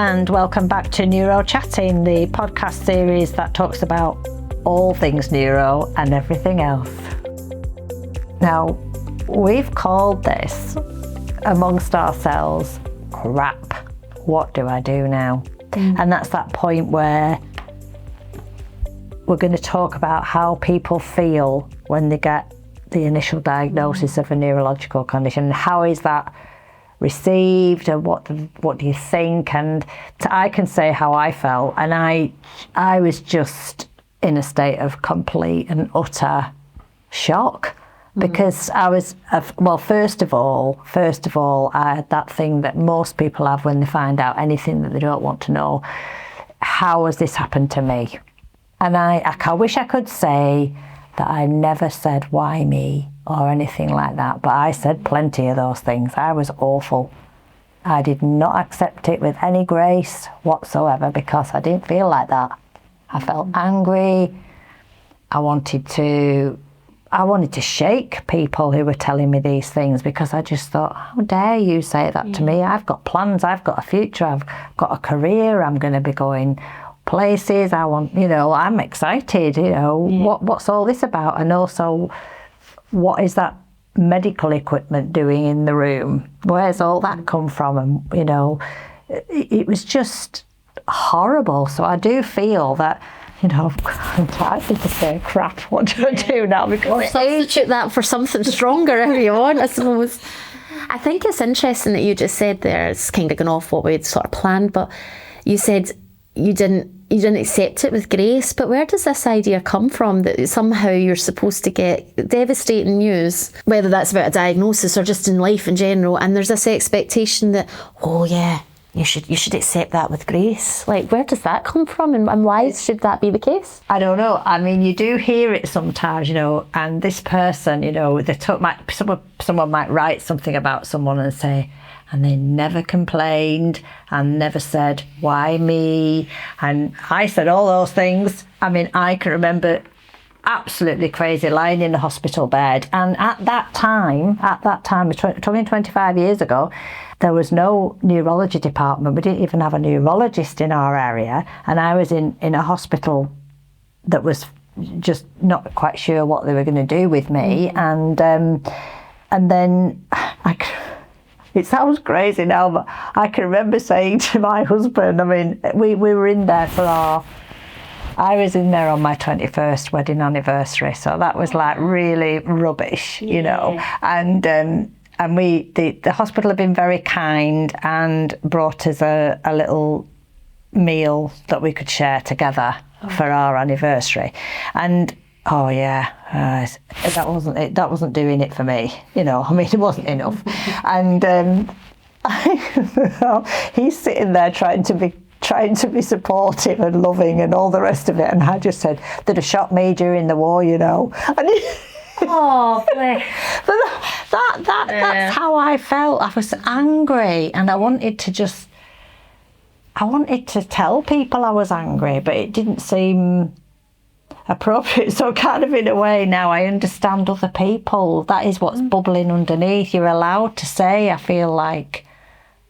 and welcome back to Neuro Chatting, the podcast series that talks about all things neuro and everything else. Now, we've called this, amongst ourselves, crap. What do I do now? And that's that point where we're going to talk about how people feel when they get the initial diagnosis of a neurological condition. How is that received, and what do you think? And I can say how I felt, and I was just in a state of complete and utter shock, because I was first of all I had that thing that most people have when they find out anything that they don't want to know. How has this happened to me? And I wish I could say that I never said why me or anything like that, but I said plenty of those things. I was awful. I did not accept it with any grace whatsoever, because I didn't feel like that. I felt angry. I wanted to shake people who were telling me these things, because I just thought, how dare you say that to me? I've got plans, I've got a future, I've got a career, I'm going to be going places, I'm excited, what's all this about? And also, what is that medical equipment doing in the room? Where's all that come from? And, it was just horrible. So I do feel that, I'm tired to say crap. What do I do now? Because substitute that for something stronger if you want, I suppose. I think it's interesting that you just said there, it's kind of going off what we'd sort of planned, but you said you didn't accept it with grace. But where does this idea come from, that somehow you're supposed to get devastating news, whether that's about a diagnosis or just in life in general, and there's this expectation that, oh yeah, you should accept that with grace? Like, where does that come from, and why should that be the case? I don't know. I mean, you do hear it sometimes, and this person, someone might write something about someone and say, and they never complained and never said, why me? And I said all those things. I mean, I can remember absolutely crazy, lying in a hospital bed. And at that time, 25 years ago, there was no neurology department. We didn't even have a neurologist in our area. And I was in a hospital that was just not quite sure what they were going to do with me. And then it sounds crazy now, but I can remember saying to my husband, I mean, we were in there I was in there on my 21st wedding anniversary, so that was like really rubbish, and the hospital had been very kind and brought us a little meal that we could share together for our anniversary. And oh yeah, that wasn't doing it for me, I mean, it wasn't enough. And he's sitting there trying to be supportive and loving and all the rest of it, and I just said, they'd have shot me during the war, And oh, bless. But that's how I felt. I was angry, and I wanted to tell people I was angry, but it didn't seem appropriate. So kind of in a way now I understand other people. That is what's bubbling underneath. You're allowed to say, I feel like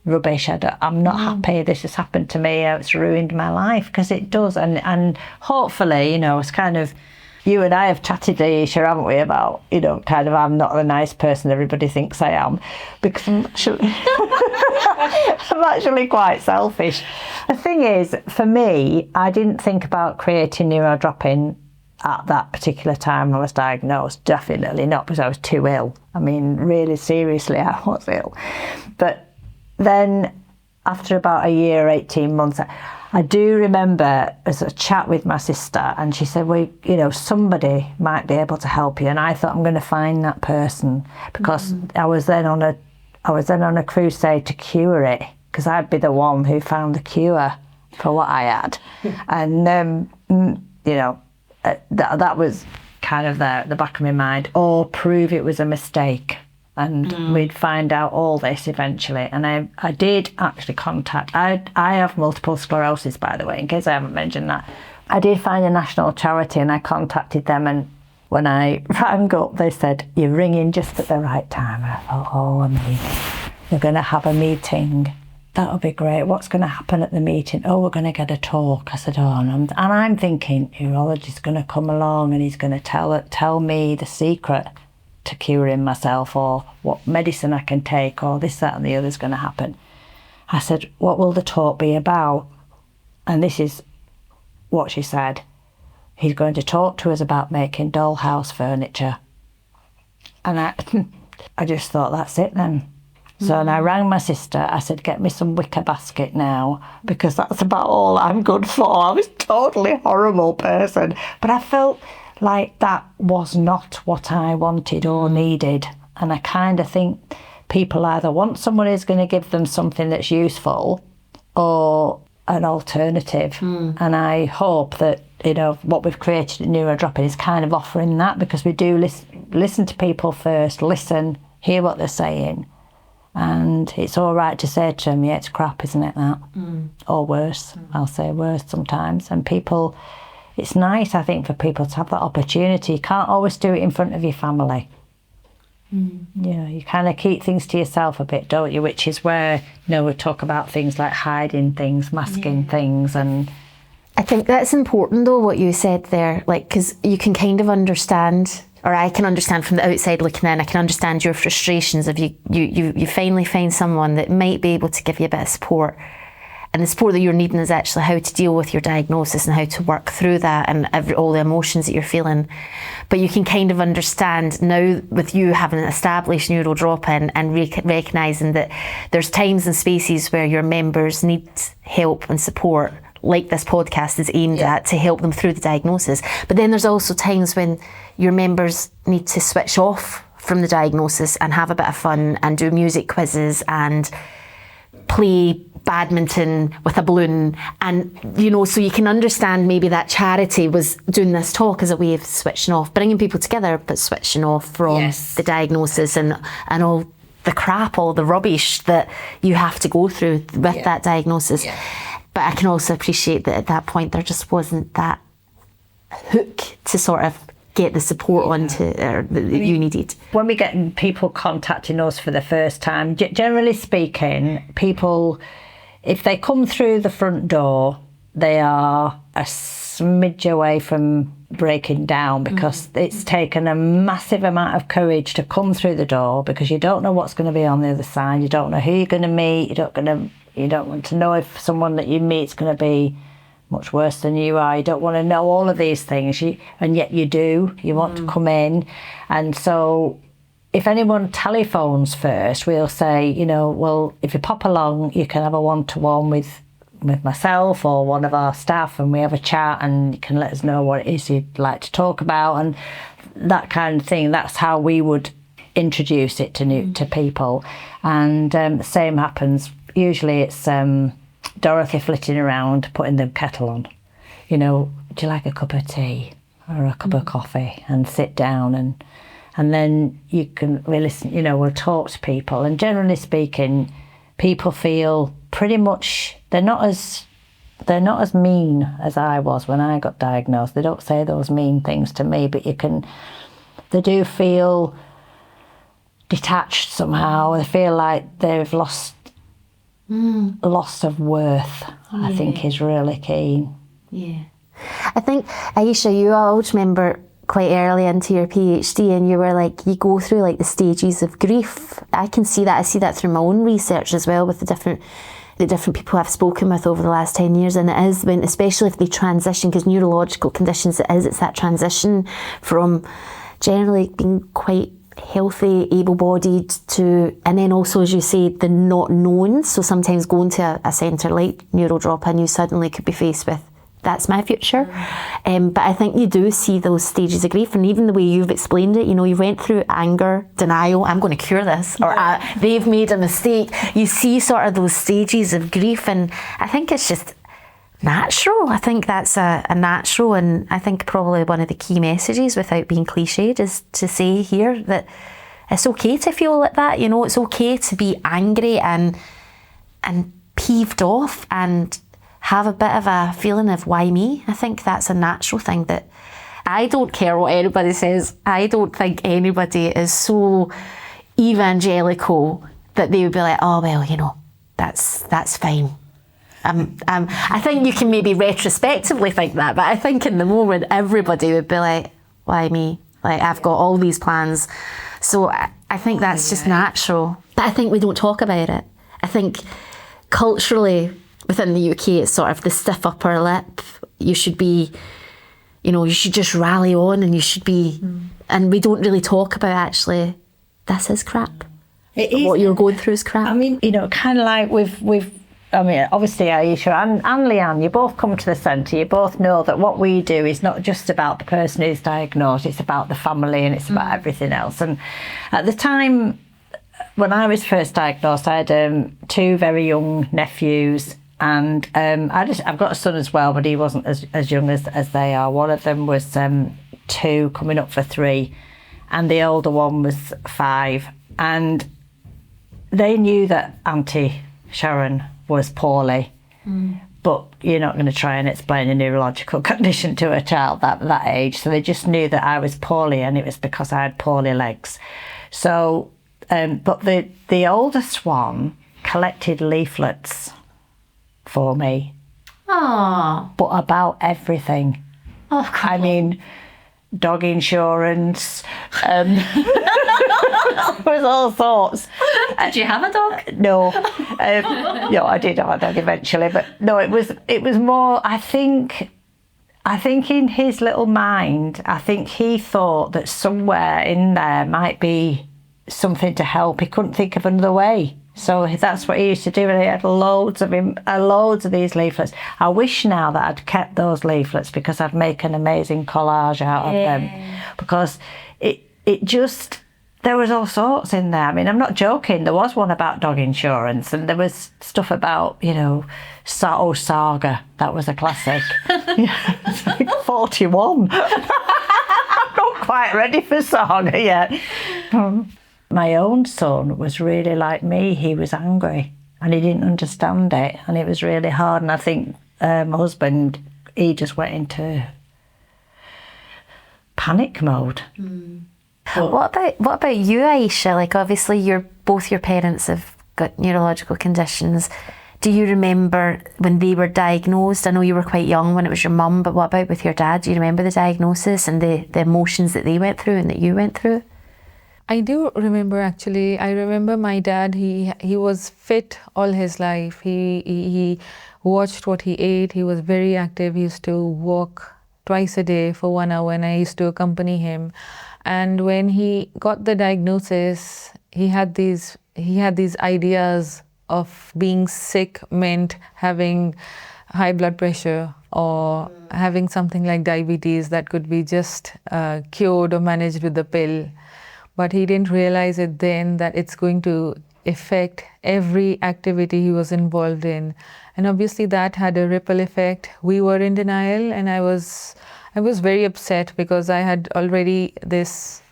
rubbish, I'm not happy, this has happened to me, it's ruined my life, because it does. And hopefully, it's kind of, you and I have chatted, Aisha, haven't we, about, kind of, I'm not the nice person everybody thinks I am, because I'm actually quite selfish. The thing is, for me, I didn't think about creating neurodropping at that particular time I was diagnosed. Definitely not, because I was too ill. I mean, really seriously, I was ill. But then after about a year, 18 months, I do remember as a chat with my sister, and she said, well, somebody might be able to help you. And I thought, I'm going to find that person, because I was then on a crusade to cure it, because I'd be the one who found the cure for what I had. And, that was kind of there at the back of my mind, or prove it was a mistake. And we'd find out all this eventually. And I did actually contact, I have multiple sclerosis, by the way, in case I haven't mentioned that. I did find a national charity, and I contacted them, and when I rang up, they said, you're ringing just at the right time. And I thought, oh, amazing. They're going to have a meeting that'll be great. What's going to happen at the meeting? Oh, we're going to get a talk. I said, oh, and I'm thinking, urologist's going to come along and he's going to tell me the secret to curing myself, or what medicine I can take, or this, that and the other's going to happen. I said, what will the talk be about? And this is what she said. He's going to talk to us about making dollhouse furniture. And I just thought, that's it then. So and I rang my sister. I said, get me some wicker basket now, because that's about all I'm good for. I was a totally horrible person. But I felt like that was not what I wanted or needed. And I kind of think people either want someone who's going to give them something that's useful or an alternative. And I hope that, what we've created at Neurodropping is kind of offering that, because we do listen to people first, hear what they're saying. And it's all right to say to them, yeah, it's crap, isn't it, that? Or worse. I'll say worse sometimes. And people, it's nice, I think, for people to have that opportunity. You can't always do it in front of your family. You kind of keep things to yourself a bit, don't you? Which is where, we talk about things like hiding things, masking things. And I think that's important, though, what you said there, because you can kind of understand, or I can understand from the outside looking in, I can understand your frustrations if you finally find someone that might be able to give you a bit of support. And the support that you're needing is actually how to deal with your diagnosis and how to work through that and all the emotions that you're feeling. But you can kind of understand now, with you having established Neurodropping and recognising that there's times and spaces where your members need help and support, like this podcast is aimed at, to help them through the diagnosis. But then there's also times when your members need to switch off from the diagnosis and have a bit of fun and do music quizzes and play badminton with a balloon, and so you can understand maybe that Charity was doing this talk as a way of switching off, bringing people together, but switching off from the diagnosis and all the crap, all the rubbish that you have to go through with that diagnosis. But I can also appreciate that at that point there just wasn't that hook to sort of get the support onto that you needed. When we get people contacting us for the first time, generally speaking, people, if they come through the front door, they are a smidge away from breaking down, because it's taken a massive amount of courage to come through the door, because you don't know what's going to be on the other side. You don't know who you're going to meet. You don't want to know if someone that you meet is going to be much worse than you are. You don't want to know all of these things, and yet you do. You want to come in. And so if anyone telephones first, we'll say, well, if you pop along, you can have a one-to-one with myself or one of our staff, and we have a chat, and you can let us know what it is you'd like to talk about and that kind of thing. That's how we would introduce it to people. And the same happens. Usually it's Dorothy flitting around, putting the kettle on. Do you like a cup of tea or a cup of coffee? And sit down, and then you can listen. We'll talk to people, and generally speaking, people feel pretty much they're not as mean as I was when I got diagnosed. They don't say those mean things to me, but they do feel detached somehow. They feel like they've lost of worth, I think, is really key. I think, Aisha, you all remember quite early into your PhD, and you were you go through the stages of grief. I can see that. I see that through my own research as well, with the different people I've spoken with over the last 10 years. And it is when, especially if they transition, because neurological conditions, it's that transition from generally being quite healthy, able-bodied to, and then also, as you say, the not known. So sometimes going to a centre like Neurodropping, you suddenly could be faced with, that's my future. But I think you do see those stages of grief, and even the way you've explained it, you went through anger, denial, I'm going to cure this, or they've made a mistake. You see sort of those stages of grief, and I think it's just natural. I think that's a natural, and I think probably one of the key messages, without being cliched, is to say here that it's okay to feel like that. It's okay to be angry and peeved off and have a bit of a feeling of why me. I think that's a natural thing. That I don't care what anybody says. I don't think anybody is so evangelical that they would be like, oh well, that's fine. I think you can maybe retrospectively think that, but I think in the moment everybody would be like, why me? Like, I've got all these plans. So I think that's just natural. But I think we don't talk about it. I think culturally within the UK, it's sort of the stiff upper lip. You should be, you should just rally on, and you should be, and we don't really talk about actually, this is crap. It is. What you're going through is crap. I mean, kind of like obviously Aisha and Leanne, you both come to the centre, you both know that what we do is not just about the person who's diagnosed, it's about the family and it's about everything else. And at the time when I was first diagnosed, I had 2 very young nephews, and I've got a son as well, but he wasn't as young as they are. One of them was 2, coming up for 3, and the older one was 5. And they knew that Auntie Sharon was poorly, but you're not going to try and explain a neurological condition to a child that age. So they just knew that I was poorly, and it was because I had poorly legs. So, but the oldest one collected leaflets for me. Oh. But about everything. Oh, God. I mean, dog insurance, was all sorts. Did you have a dog? No, no, I did have a dog eventually, but no, it was more. I think in his little mind, I think he thought that somewhere in there might be something to help. He couldn't think of another way. So that's what he used to do, and he had loads of these leaflets. I wish now that I'd kept those leaflets, because I'd make an amazing collage out of them. Because it just, there was all sorts in there. I mean, I'm not joking. There was one about dog insurance, and there was stuff about, Saga. That was a classic. It's like 41. I'm not quite ready for Saga yet. My own son was really like me. He was angry and he didn't understand it, and it was really hard. And I think my husband, he just went into panic mode. What about you, Aisha? Like, obviously both your parents have got neurological conditions. Do you remember when they were diagnosed? I know you were quite young when it was your mum, but what about with your dad? Do you remember the diagnosis and the emotions that they went through and that you went through? I do remember, actually. I remember my dad, he was fit all his life. He watched what he ate. He was very active. He used to walk twice a day for 1 hour, and I used to accompany him. And when he got the diagnosis, he had these ideas of being sick meant having high blood pressure or having something like diabetes that could be just cured or managed with the pill. But he didn't realize it then that it's going to affect every activity he was involved in. And obviously that had a ripple effect. We were in denial, and I was very upset because I had already this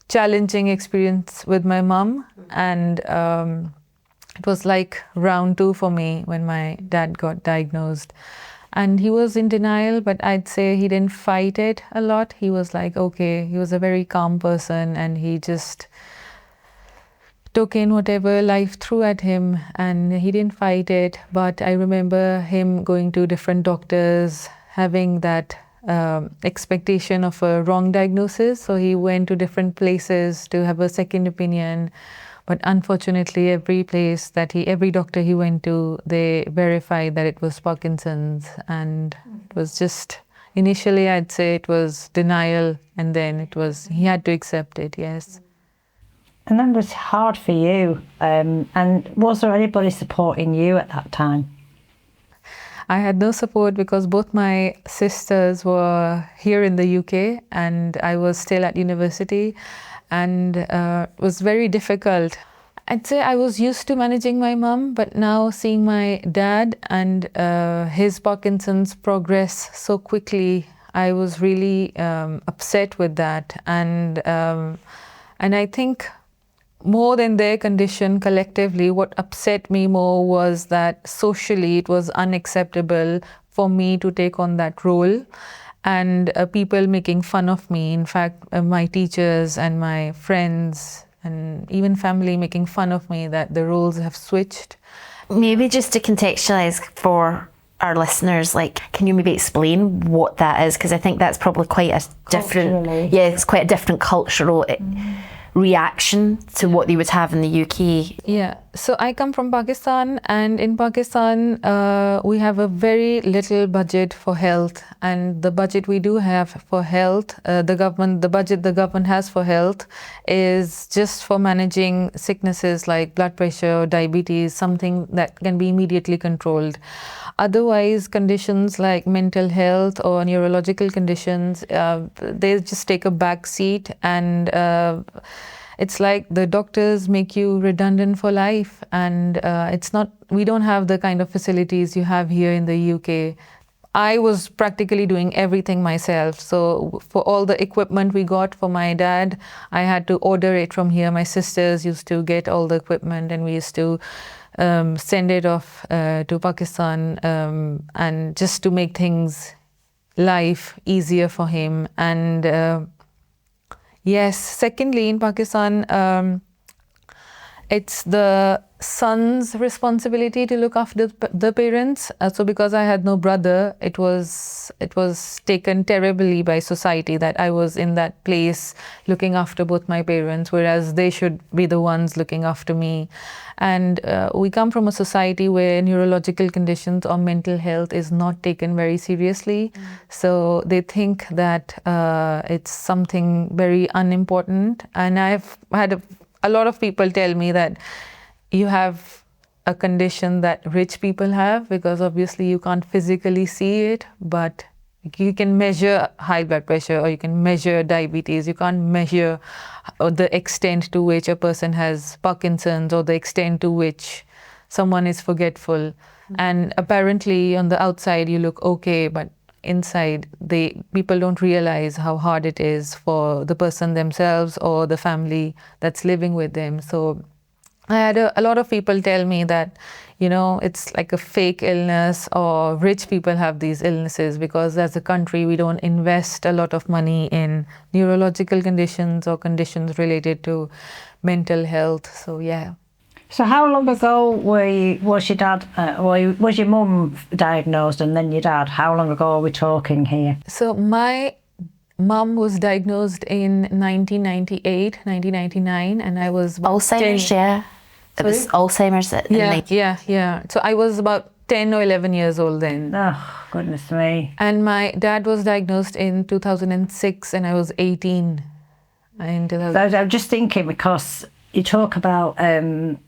challenging experience with my mum, and it was like round 2 for me when my dad got diagnosed. And he was in denial, but I'd say he didn't fight it a lot. He was like, okay, he was a very calm person, and he just took in whatever life threw at him, and he didn't fight it. But I remember him going to different doctors, having that expectation of a wrong diagnosis. So he went to different places to have a second opinion. But unfortunately, every doctor he went to, they verified that it was Parkinson's. And it was just, initially I'd say it was denial, and then he had to accept it, yes. And that was hard for you. And was there anybody supporting you at that time? I had no support because both my sisters were here in the UK and I was still at university, and it was very difficult. I'd say I was used to managing my mum, but now seeing my dad and his Parkinson's progress so quickly, I was really upset with that. And I think more than their condition collectively, what upset me more was that socially it was unacceptable for me to take on that role, and people making fun of me. In fact, my teachers and my friends, and even family making fun of me that the roles have switched. Maybe just to contextualise for our listeners, like, can you maybe explain what that is? Because I think that's probably quite a different, it's quite a different cultural reaction to what they would have in the UK. Yeah, so I come from Pakistan, and in Pakistan we have a very little budget for health, and the budget we do have for health, the budget the government has for health is just for managing sicknesses like blood pressure, diabetes, something that can be immediately controlled. Otherwise, conditions like mental health or neurological conditions, they just take a back seat, and it's like the doctors make you redundant for life, and we don't have the kind of facilities you have here in the UK. I was practically doing everything myself. So for all the equipment we got for my dad, I had to order it from here. My sisters used to get all the equipment, and we used to send it off to Pakistan, and just to make life easier for him. And yes, secondly, in Pakistan, it's the son's responsibility to look after the parents. So because I had no brother, it was taken terribly by society that I was in that place looking after both my parents, whereas they should be the ones looking after me. And we come from a society where neurological conditions or mental health is not taken very seriously. So they think that it's something very unimportant. And I've had a lot of people tell me that you have a condition that rich people have, because obviously you can't physically see it, but you can measure high blood pressure, or you can measure diabetes. You can't measure the extent to which a person has Parkinson's, or the extent to which someone is forgetful. And apparently on the outside you look okay, but inside people don't realize how hard it is for the person themselves or the family that's living with them. So I had a lot of people tell me that, it's like a fake illness, or rich people have these illnesses, because as a country we don't invest a lot of money in neurological conditions or conditions related to mental health. So yeah. So how long ago was your mum diagnosed, and then your dad? How long ago are we talking here? So my mum was diagnosed in 1998, 1999, and I was Alzheimer's, 10. yeah. It was Alzheimer's at Yeah. So I was about 10 or 11 years old then. Oh, goodness me. And my dad was diagnosed in 2006, and I was 18 in 2000. I'm just thinking, because you talk about, in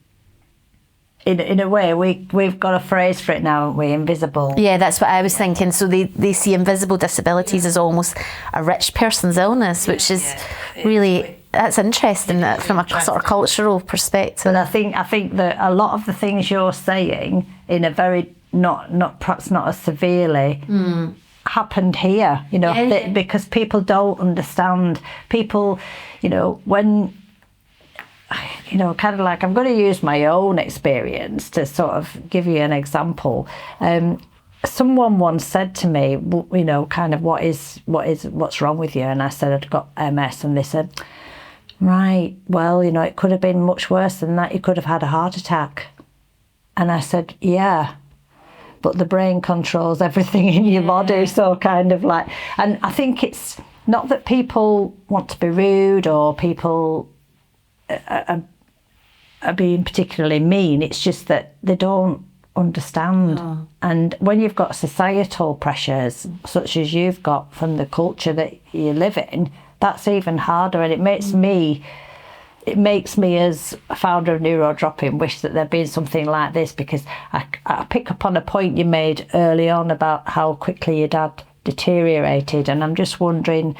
a way, we've got a phrase for it now, haven't we? Invisible. Yeah, that's what I was thinking. So they see invisible disabilities as almost a rich person's illness, which is really, that's interesting from a sort of cultural perspective. But I think that a lot of the things you're saying, in a very perhaps not as severely, happened here. Because people don't understand. People, when. Kind of like, I'm going to use my own experience to sort of give you an example. Someone once said to me, kind of what's wrong with you? And I said I'd got MS, and they said, right, well, it could have been much worse than that. You could have had a heart attack. And I said, yeah, but the brain controls everything in your body. So kind of like, and I think it's not that people want to be rude, or people are being particularly mean. It's just that they don't understand. And when you've got societal pressures such as you've got from the culture that you live in, that's even harder. And it makes me as a founder of Neurodropping wish that there'd been something like this, because I pick up on a point you made early on about how quickly your dad deteriorated, and I'm just wondering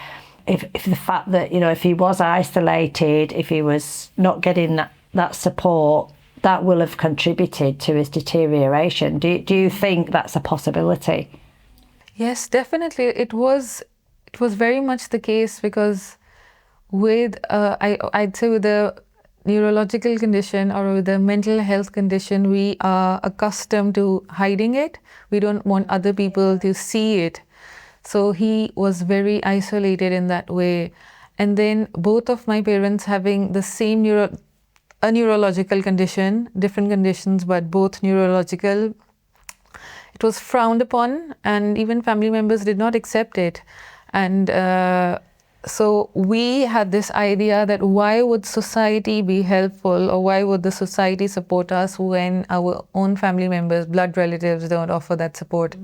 if the fact that, if he was isolated, if he was not getting that support, that will have contributed to his deterioration. Do you think that's a possibility? Yes, definitely. It was very much the case, because with I'd say with the neurological condition or with the mental health condition, we are accustomed to hiding it. We don't want other people to see it. So he was very isolated in that way. and then both of my parents having the same a neurological condition, different conditions, but both neurological. It was frowned upon, and even family members did not accept it. And so we had this idea that why would society be helpful, or why would the society support us when our own family members, blood relatives, don't offer that support?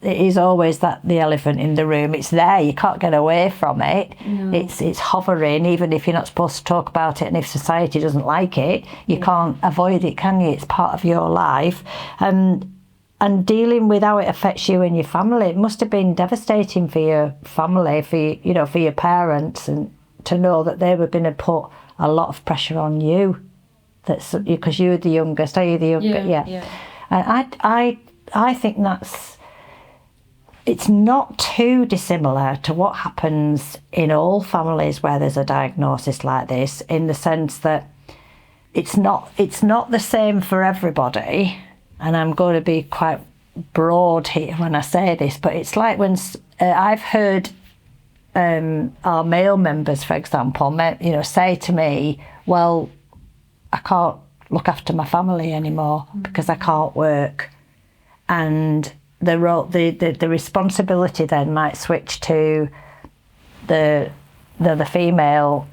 It is always the elephant in the room. It's there. You can't get away from it. No. It's hovering, even if you're not supposed to talk about it. And if society doesn't like it, you can't avoid it, can you? It's part of your life. And dealing with how it affects you and your family, it must have been devastating for your family, for your parents, and to know that they were going to put a lot of pressure on you. That's because you're the youngest. Are you the youngest? Yeah. And I think it's not too dissimilar to what happens in all families where there's a diagnosis like this, in the sense that it's not the same for everybody. And I'm going to be quite broad here when I say this, but it's like when I've heard our male members, for example, say to me, well, I can't look after my family anymore because I can't work. And the responsibility then might switch to the female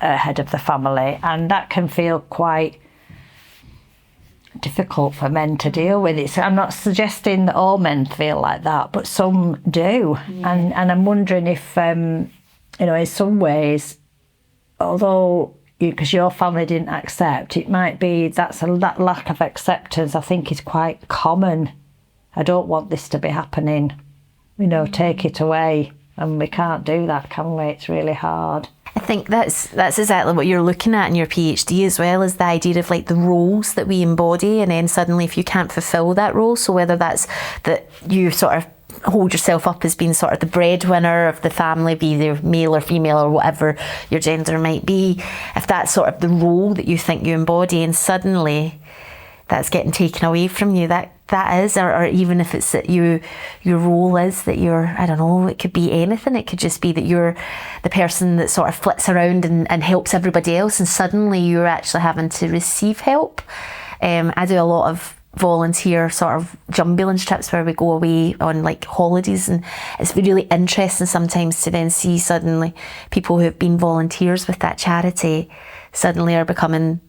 head of the family, and that can feel quite difficult for men to deal with it. So I'm not suggesting that all men feel like that, but some do. And I'm wondering if in some ways, although because your family didn't accept, it might be that lack of acceptance, I think, is quite common. I don't want this to be happening, take it away. And we can't do that, can we? It's really hard. I think that's exactly what you're looking at in your PhD, as well as the idea of like the roles that we embody, and then suddenly if you can't fulfil that role, so whether that's that you sort of hold yourself up as being sort of the breadwinner of the family, be they male or female or whatever your gender might be, if that's sort of the role that you think you embody, and suddenly that's getting taken away from you, that is, or even if it's that your role is that you're, I don't know, it could be anything. It could just be that you're the person that sort of flits around and helps everybody else, and suddenly you're actually having to receive help. I do a lot of volunteer sort of jumbulance trips where we go away on like holidays, and it's really interesting sometimes to then see suddenly people who have been volunteers with that charity suddenly are becoming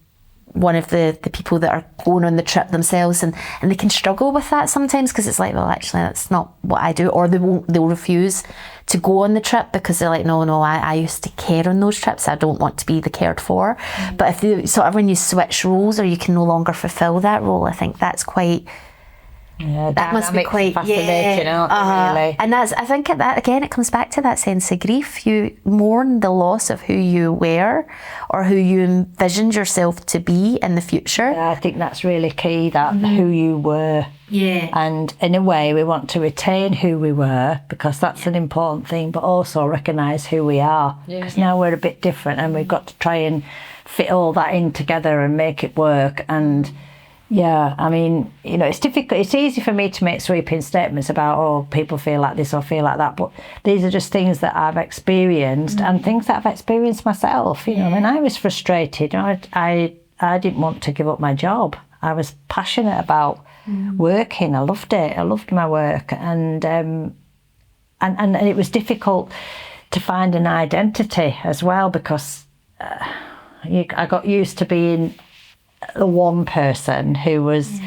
one of the people that are going on the trip themselves, and they can struggle with that sometimes, because it's like, well, actually that's not what I do, or they'll refuse to go on the trip because they're like, no, I used to care on those trips, I don't want to be the cared for. But if you sort of, when you switch roles, or you can no longer fulfill that role, I think that's quite, that must be quite fascinating, really. And that's, I think that again, it comes back to that sense of grief. You mourn the loss of who you were, or who you envisioned yourself to be in the future. Yeah, I think that's really key, that who you were. Yeah. And in a way, we want to retain who we were, because that's an important thing, but also recognise who we are. Because now we're a bit different, and we've got to try and fit all that in together and make it work. And yeah, I mean, it's difficult. It's easy for me to make sweeping statements about, oh, people feel like this or feel like that, but these are just things that I've experienced and things that I've experienced myself. I mean, I was frustrated. I didn't want to give up my job. I was passionate about working. I loved it. I loved my work, and it was difficult to find an identity as well, because I got used to being the one person who was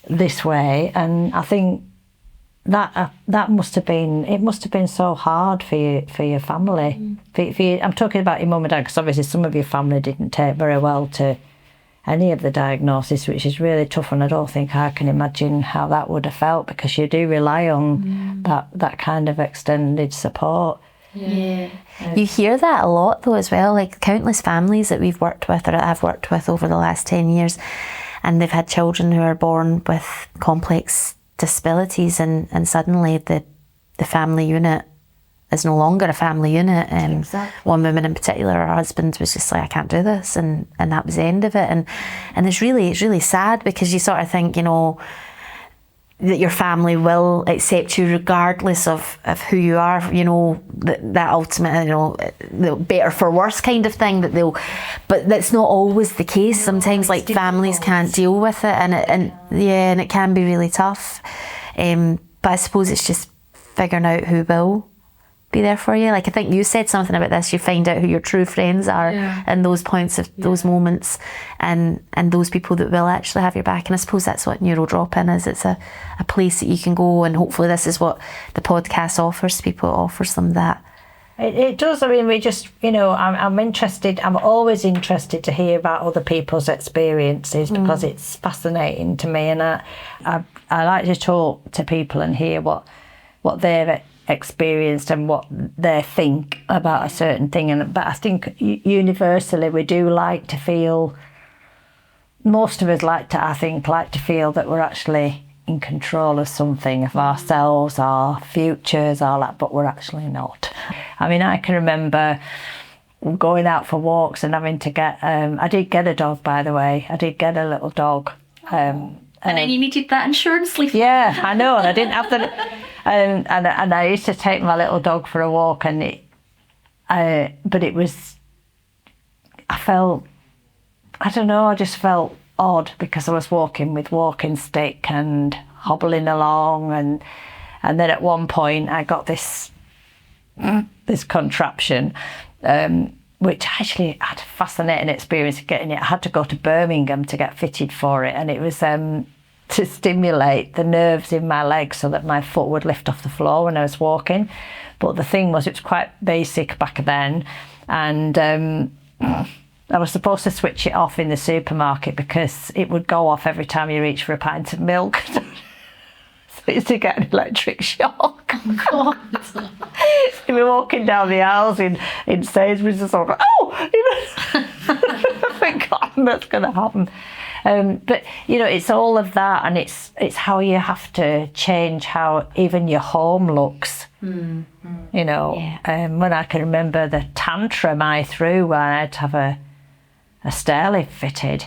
this way, and I think that must have been so hard for your family. For you, I'm talking about your mum and dad, because obviously some of your family didn't take very well to any of the diagnosis, which is really tough, and I don't think I can imagine how that would have felt, because you do rely on that kind of extended support. Yeah. You hear that a lot though as well, like countless families that we've worked with, or that I've worked with over the last 10 years, and they've had children who are born with complex disabilities, and suddenly the family unit is no longer a family unit. Exactly. One woman in particular, her husband was just like, I can't do this, and that was the end of it. And it's really sad, because you sort of think, that your family will accept you regardless of who you are, you know, that ultimate, you know, the better for worse kind of thing, but that's not always the case. Sometimes like families can't deal with it, and it can be really tough. But I suppose it's just figuring out who will be there for you. Like, I think you said something about this, you find out who your true friends are in those points of those moments, and those people that will actually have your back. And I suppose that's what Neuro Drop-In is. It's a place that you can go, and hopefully this is what the podcast offers people. It offers them that. It does. I mean, we just, you know, I'm interested, I'm always interested to hear about other people's experiences, because it's fascinating to me, and I like to talk to people and hear what they've experienced and what they think about a certain thing. But I think universally we do like to feel, most of us like to feel that we're actually in control of something, of ourselves, our futures, all that, but we're actually not. I mean, I can remember going out for walks and having to get, I did get a dog, by the way. I did get a little dog. And then you needed that insurance leaf. Yeah, I know, and I didn't have the, and I used to take my little dog for a walk, and but it was, I just felt odd, because I was walking with walking stick and hobbling along, and then at one point I got this contraption, which actually had a fascinating experience of getting it. I had to go to Birmingham to get fitted for it, and it was to stimulate the nerves in my legs so that my foot would lift off the floor when I was walking. But the thing was, it was quite basic back then, and I was supposed to switch it off in the supermarket because it would go off every time you reach for a pint of milk. So I used to get an electric shock. Oh, God. You'd be walking down the aisles in Sainsbury's and sort of, I think, God, that's going to happen. But, you know, it's all of that, and it's how you have to change how even your home looks. You know, when I can remember the tantrum I threw when I had to have a stair lift fitted,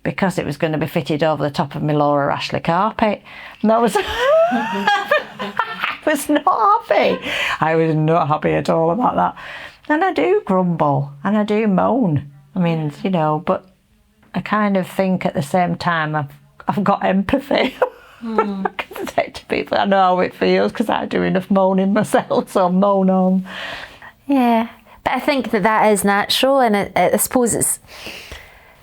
because it was going to be fitted over the top of my Laura Ashley carpet. And that was... I was not happy. I was not happy at all about that. And I do grumble, and I do moan. I mean, you know, but I kind of think at the same time I've got empathy. I can say to people, I know how it feels, because I do enough moaning myself, so I moan on. Yeah, but I think that is natural, and I suppose it's...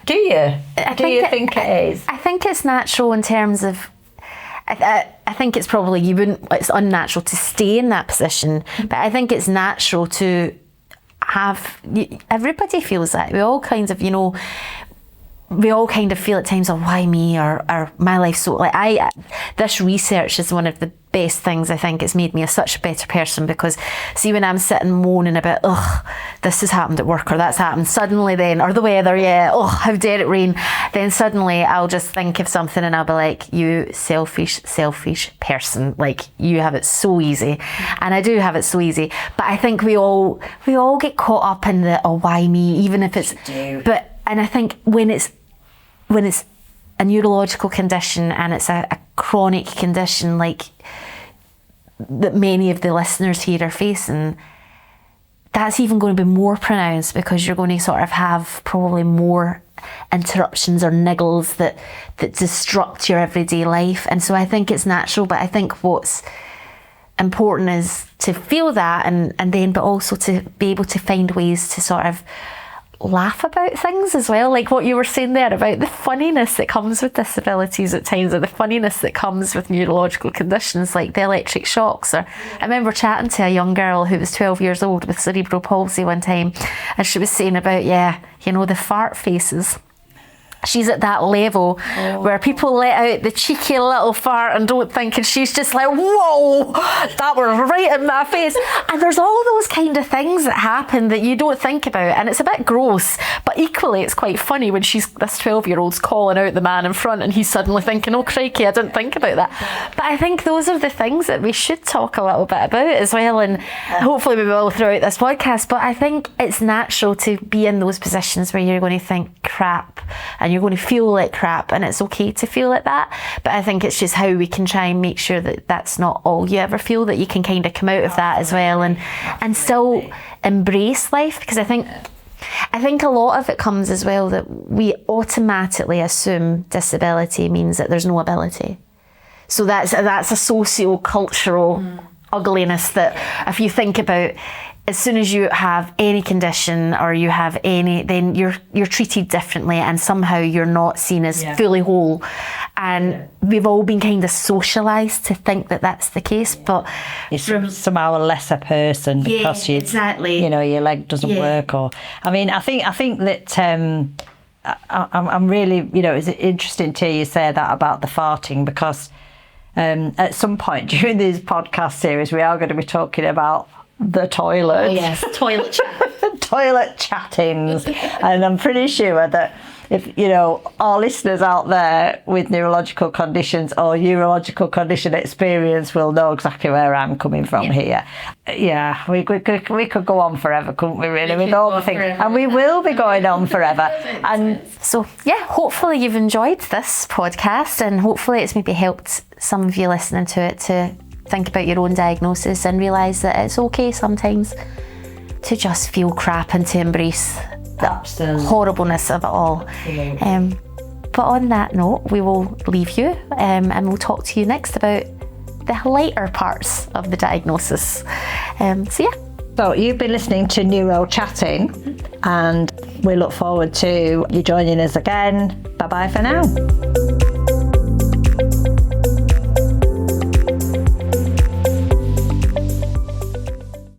Do you? Do you think it is? I think it's natural in terms of... I think it's probably, it's unnatural to stay in that position, but I think it's natural to have... Everybody feels that. We all kind of, you know... We all kind of feel at times, oh, why me, or my life's so... Like, this research is one of the best things. I think it's made me such a better person, because see, when I'm sitting moaning about, this has happened at work, or that's happened, suddenly then, or the weather, how dare it rain, then suddenly I'll just think of something and I'll be like, you selfish person, like, you have it so easy. And I do have it so easy, but I think we all get caught up in the, oh, why me, even if it's... And I think when it's a neurological condition, and it's a chronic condition like that many of the listeners here are facing, that's even going to be more pronounced, because you're going to sort of have probably more interruptions or niggles that disrupt your everyday life. And so I think it's natural, but I think what's important is to feel that, and then but also to be able to find ways to sort of laugh about things as well, like what you were saying there about the funniness that comes with disabilities at times, or the funniness that comes with neurological conditions like the electric shocks. Or I remember chatting to a young girl who was 12 years old with cerebral palsy one time, and she was saying about, the fart faces. She's at that level where people let out the cheeky little fart and don't think, and she's just like, whoa, that was right in my face. And there's all those kind of things that happen that you don't think about, and it's a bit gross, but equally it's quite funny when this 12-year-old's calling out the man in front, and he's suddenly thinking, oh crikey, I didn't think about that. But I think those are the things that we should talk a little bit about as well, and hopefully we will throughout this podcast. But I think it's natural to be in those positions where you're going to think, crap, and you're going to feel like crap, and it's okay to feel like that. But I think it's just how we can try and make sure that that's not all you ever feel, that you can kind of come out of that as well, and still embrace life. Because I think a lot of it comes as well that we automatically assume disability means that there's no ability. So that's a socio-cultural ugliness that if you think about, as soon as you have any condition or you have any, then you're treated differently, and somehow you're not seen as fully whole. And we've all been kind of socialised to think that that's the case, but it's somehow a lesser person because you, exactly, you know, your leg doesn't work. Or I mean, I think that I'm really, you know, it's interesting to hear you say that about the farting, because at some point during this podcast series we are going to be talking about the toilet. Oh yes, toilet chat. Toilet chattings. And I'm pretty sure that if, you know, our listeners out there with neurological conditions or neurological condition experience will know exactly where I'm coming from here. Yeah, we could go on forever, couldn't we, really, with all the things. And we will be going on forever. And so, yeah, hopefully you've enjoyed this podcast, and hopefully it's maybe helped some of you listening to it to think about your own diagnosis and realise that it's okay sometimes to just feel crap and to embrace the horribleness of it all. But on that note, we will leave you and we'll talk to you next about the lighter parts of the diagnosis. So you've been listening to Neuro Chatting, and we look forward to you joining us again. Bye bye for now.